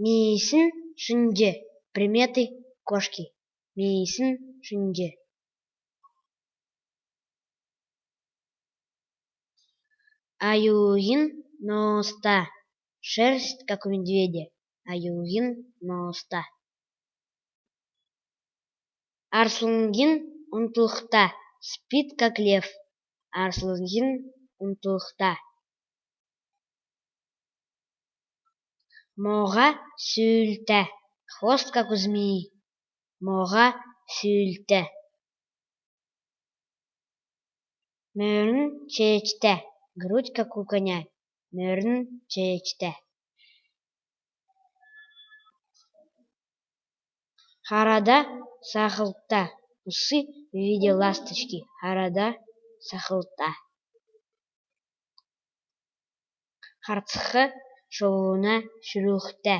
Мейсін шынде. Приметы кошки. Мейсін шынде. Аюгин носта. Шерсть, как у медведя. Аюгин носта. Арслангин унтулхта. Спит, как лев. Арслангин унтулхта. Моға сүйілті. Хвост, как у змеи. Моға сүйілті. Мөрін чечті. Грудь, как у коня. Мөрін чечті. Харада сахылта. Усы в виде ласточки. Харада сахылта. Харцхы шоуына шүрухті.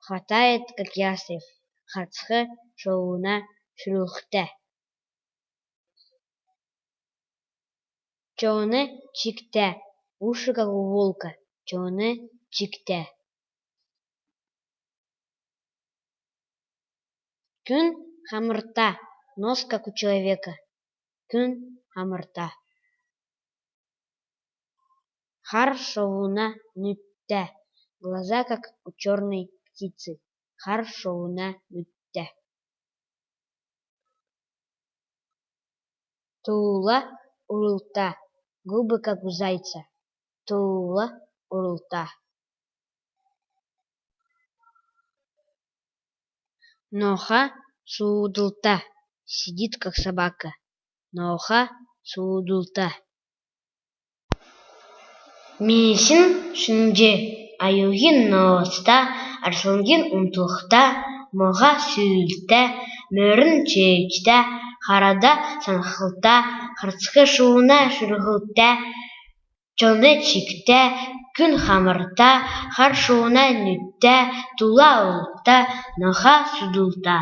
Хватает, как ястреб. Харцхы шоуына шүрухті. Чоны чикті. Уши, как у волка. Чоны чикті. Күн хамырта. Нос, как у человека. Күн хамырта. Хар шоуына нүтті. Глаза, как у черной птицы. Хар шоуына нүтті. Тула урылта. Губы, как у зайца. Тула урылта. Ноха суудылта. Сидит, как собака. Ноха суудылта. Мейсін шынде. Аюгин носта. Арслангин унтулхта. Моға сүйілті. Мөрін чечті. Харада сахылта. Харцхы шоуына шүрухті. Чоны чикті. Күн хамырта. Хар шоуына нүтті. Тула улта. Ноха судулта.